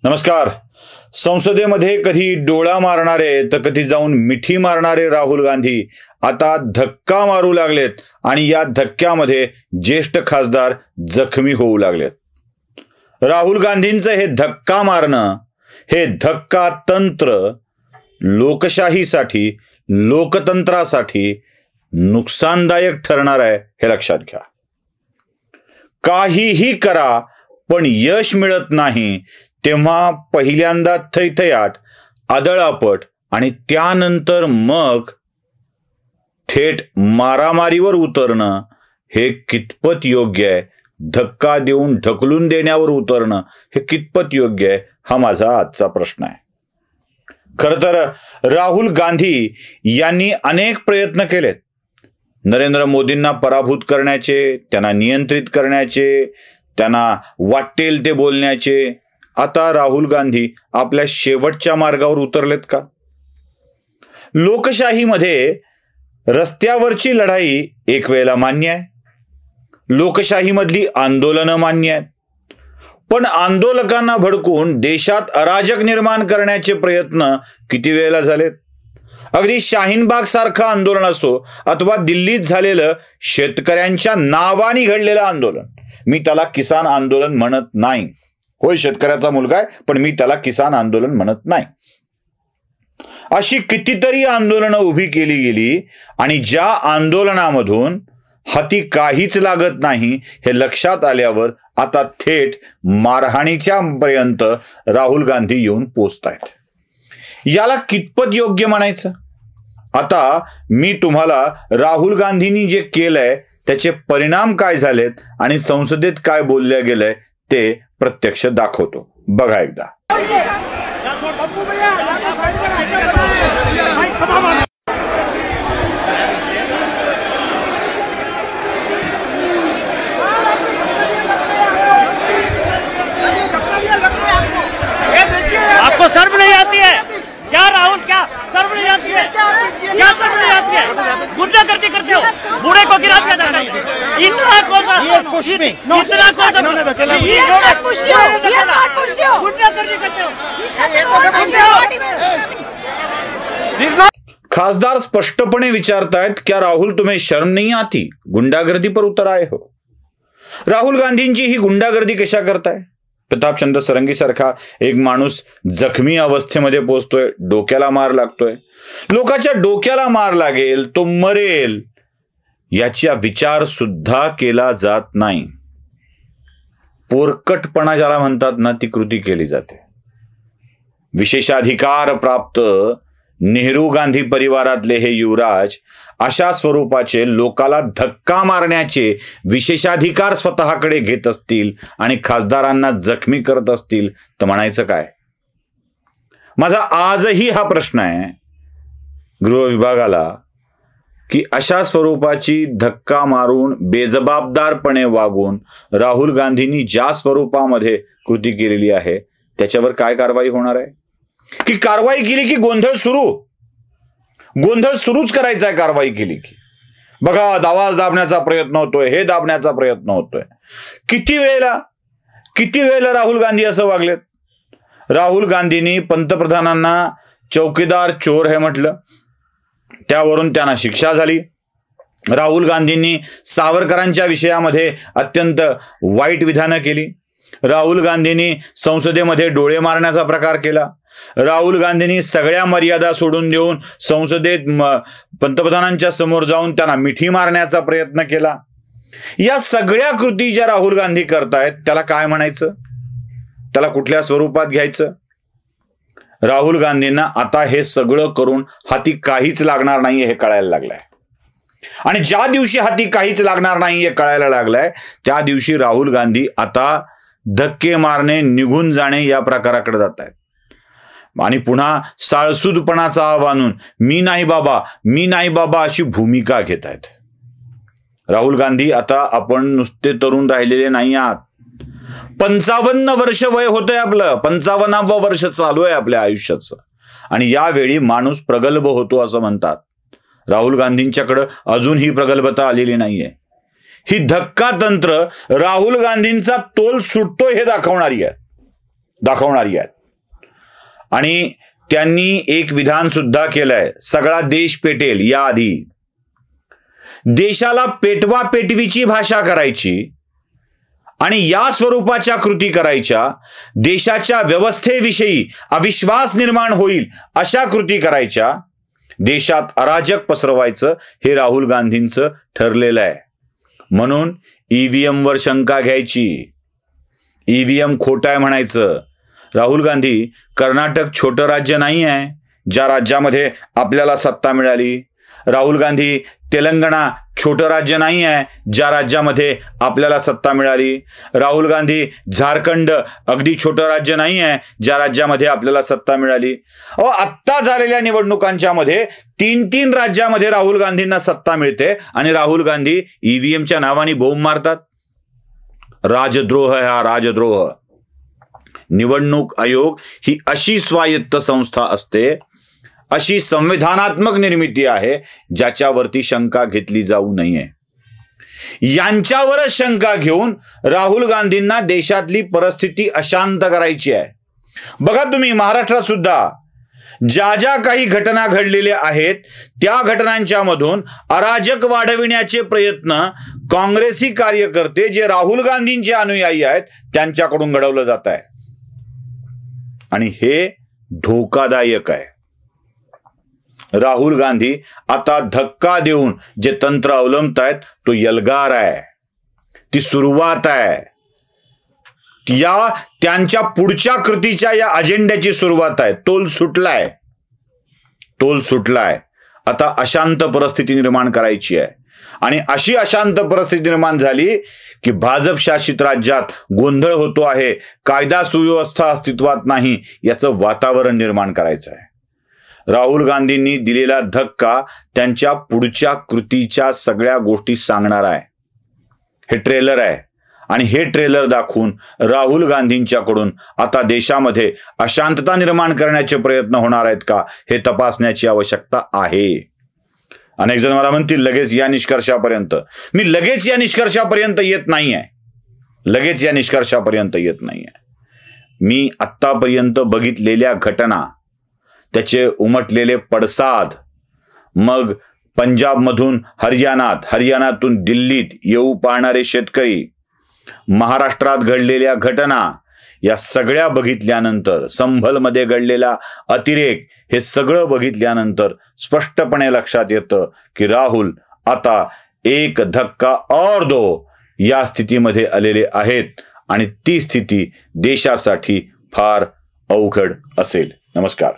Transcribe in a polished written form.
नमस्कार. संसदेमध्ये कधी डोळा मारणारे तर कधी जाऊन मिठी मारणारे राहुल गांधी आता धक्का मारू लागलेत आणि या धक्क्यामध्ये ज्येष्ठ खासदार जखमी होऊ लागलेत. राहुल गांधींचं हे धक्का मारणं, हे धक्का तंत्र लोकशाहीसाठी, लोकतंत्रासाठी नुकसानदायक ठरणार आहे हे लक्षात घ्या. काहीही करा पण यश मिळत नाही तेव्हा पहिल्यांदा थैथयाट, आदळापट आणि त्यानंतर मग थेट मारामारीवर उतरणं हे कितपत योग्य आहे? धक्का देऊन ढकलून देण्यावर उतरणं हे कितपत योग्य आहे? हा माझा आजचा प्रश्न आहे. खरं तर राहुल गांधी यांनी अनेक प्रयत्न केलेत नरेंद्र मोदींना पराभूत करण्याचे, त्यांना नियंत्रित करण्याचे, त्यांना वाटेल ते बोलण्याचे. आता राहुल गांधी आपल्या शेवटच्या मार्गावर उतरलेत का? लोकशाहीमध्ये रस्त्यावरची लढाई एक वेळेला मान्य आहे, लोकशाहीमधली आंदोलनं मान्य आहेत, पण आंदोलकांना भडकून देशात अराजक निर्माण करण्याचे प्रयत्न किती वेळेला झालेत? अगदी शाहीनबाग सारखं आंदोलन असो अथवा दिल्लीत झालेलं शेतकऱ्यांच्या नावाने घडलेलं आंदोलन, मी त्याला किसान आंदोलन म्हणत नाही. होय, शेतकऱ्याचा मुलगा आहे, पण मी त्याला किसान आंदोलन म्हणत नाही. अशी कितीतरी आंदोलनं उभी केली गेली आणि ज्या आंदोलनामधून हाती काहीच लागत नाही हे लक्षात आल्यावर आता थेट मारहाणीच्या पर्यंत राहुल गांधी येऊन पोचतायत. याला कितपत योग्य म्हणायचं? आता मी तुम्हाला राहुल गांधींनी जे केलंय त्याचे परिणाम काय झालेत आणि संसदेत काय बोलले गेलंय ते प्रत्यक्ष दाखवतो. बघा एकदा. आपको शर्म नहीं आती है क्या राहुल? क्या शर्म नहीं आती है? क्या शर्म नहीं आती है? गुंडागर्दी करते हो, बूढ़े को गिरा दिया जाता है. इतना कौन गुंडागर्दी करते हो? खासदार स्पष्टपणे विचारतायत, क्या राहुल तुम्हें शर्म नहीं आती? गुंडागर्दी पर उतर आए हो. राहुल गांधींची ही गुंडागर्दी कशा करताय? प्रतापचंद्र सरंगी सारखा एक माणूस जखमी अवस्थेमध्ये पोहोचतोय, डोक्याला मार लागतोय, लोकांच्या डोक्याला मार लागेल, तो मरेल, याचा विचार सुद्धा केला जात नाही. पोरकटपणा ज्याला म्हणतात ना, ती कृती केली जाते. विशेषाधिकार प्राप्त नेहरू गांधी परिवारातले हे युवराज अशा स्वरूपाचे लोकाला धक्का मारण्याचे विशेषाधिकार स्वतःकडे घेत असतील आणि खासदारांना जखमी करत असतील तर म्हणायचं काय? माझा आजही हा प्रश्न आहे गृह विभागाला की अशा स्वरूपाची धक्का मारून बेजबाबदारपणे वागून राहुल गांधींनी ज्या स्वरूपामध्ये कृती केलेली आहे त्याच्यावर काय कारवाई होणार आहे? की कारवाई केली की गोंधळ सुरूच करायचा आहे? कारवाई केली की बघा आवाज दाबण्याचा प्रयत्न होतोय, हे दाबण्याचा प्रयत्न होतोय. किती वेळेला राहुल गांधी असं वागलेत? राहुल गांधींनी पंतप्रधानांना चौकीदार चोर हे म्हटलं, त्यावरून त्यांना शिक्षा झाली. राहुल गांधींनी सावरकरांच्या विषयामध्ये अत्यंत वाईट विधानं केली. राहुल गांधींनी संसदेमध्ये डोळे मारण्याचा प्रकार केला. राहुल गांधींनी सगळ्या मर्यादा सोडून देऊन संसदेत पंतप्रधानांच्या समोर जाऊन त्यांना मिठी मारण्याचा प्रयत्न केला. या सगळ्या कृती ज्या राहुल गांधी करतायत त्याला काय म्हणायचं? त्याला कुठल्या स्वरूपात घ्यायचं? राहुल गांधींना आता हे सगळं करून हाती काहीच लागणार नाही हे कळायला लागलंय. आणि ज्या दिवशी हाती काहीच लागणार नाही हे कळायला लागलंय त्या दिवशी राहुल गांधी आता धक्के मारणे, निघून जाणे या प्रकाराकडे जात आहेत. आणि पुन्हा साळसूदपणाचा आव्हान, मी नाही बाबा अशी भूमिका घेत आहेत. राहुल गांधी आता आपण नुसते तरुण राहिलेले नाही आहात. 55 वर्ष वय होतंय आपलं, 55वं वर्ष चालू आहे आपल्या आयुष्याचं. आणि यावेळी माणूस प्रगल्भ होतो असं म्हणतात. राहुल गांधींच्याकडे अजून ही प्रगल्भता आलेली नाहीये. ही धक्का तंत्र राहुल गांधींचा तोल सुटतोय हे दाखवणारी आहे. दाखवणारी आहेत. आणि त्यांनी एक विधान सुद्धा केलंय, सगळा देश पेटेल याआधी. देशाला पेटवा पेटवीची भाषा करायची आणि या स्वरूपाच्या कृती करायच्या, देशाच्या व्यवस्थेविषयी अविश्वास निर्माण होईल अशा कृती करायच्या, देशात अराजक पसरवायचं हे राहुल गांधींचं ठरलेलं आहे. म्हणून ईव्हीएम वर शंका घ्यायची, ईव्हीएम खोटा आहे म्हणायचं. राहुल गांधी, कर्नाटक छोटं राज्य नाही आहे ज्या राज्यामध्ये आपल्याला सत्ता मिळाली. राहुल गांधी, तेलंगणा छोटं राज्य नाही आहे ज्या राज्यामध्ये आपल्याला सत्ता मिळाली. राहुल गांधी, झारखंड अगदी छोटं राज्य नाही आहे ज्या राज्यामध्ये आपल्याला सत्ता मिळाली. आत्ता झालेल्या निवडणुकांच्या मध्ये 3 राज्यामध्ये राहुल गांधींना सत्ता मिळते आणि राहुल गांधी ईव्हीएमच्या नावाने बोंब मारतात. राजद्रोह आहे हा, राजद्रोह. निवडणूक आयोग ही अशी स्वायत्त संस्था असते, अशी संविधानात्मक निर्मिती आहे ज्याच्यावरती शंका घेतली जाऊ नये. यांच्यावरच शंका घेऊन राहुल गांधींना देशातली परिस्थिती अशांत करायची आहे. बघा तुम्ही, महाराष्ट्रात सुद्धा ज्या ज्या काही घटना घडलेल्या आहेत त्या घटनांच्या मधून अराजक वाढविण्याचे प्रयत्न काँग्रेसी कार्यकर्ते जे राहुल गांधींचे अनुयायी आहेत त्यांच्याकडून घडवलं जात आहे. आणि हे धोकादायक आहे. राहुल गांधी आता धक्का देऊन जे तंत्र अवलंबतायत तो यलगार आहे, ती सुरुवात आहे. या त्यांच्या पुढच्या कृतीच्या या अजेंड्याची सुरुवात आहे. तोल सुटलाय, तोल सुटलाय. आता अशांत परिस्थिती निर्माण करायची आहे. आणि अशी अशांत परिस्थिती निर्माण झाली की भाजप शासित राज्यात गोंधळ होतो आहे, कायदा सुव्यवस्था अस्तित्वात नाही, याचं वातावरण निर्माण करायचं आहे. राहुल गांधींनी दिलेला धक्का त्यांच्या पुढच्या कृतीच्या सगळ्या गोष्टी सांगणार आहे. हे ट्रेलर आहे आणि हे ट्रेलर दाखवून राहुल गांधींच्याकडून आता देशामध्ये अशांतता निर्माण करण्याचे प्रयत्न होणार आहेत का हे तपासण्याची आवश्यकता आहे. अनेक जण मला म्हणतील लगेच या निष्कर्षापर्यंत. मी लगेच या निष्कर्षापर्यंत येत नाहीये, लगेच या निष्कर्षापर्यंत येत नाहीये. मी आत्तापर्यंत बघितलेल्या घटना, त्याचे उमटलेले पडसाद, मग पंजाबमधून हरियाणात, हरियाणातून दिल्लीत येऊ पाहणारे शेतकरी, महाराष्ट्रात घडलेल्या घटना, या सगळ्या बघितल्यानंतर, संभलमध्ये घडलेला अतिरेक, हे सगळं बघितल्यानंतर स्पष्टपणे लक्षात येतं की राहुल आता एक धक्का और दो या स्थितीमध्ये आलेले आहेत आणि ती स्थिती देशासाठी फार अवघड असेल. नमस्कार.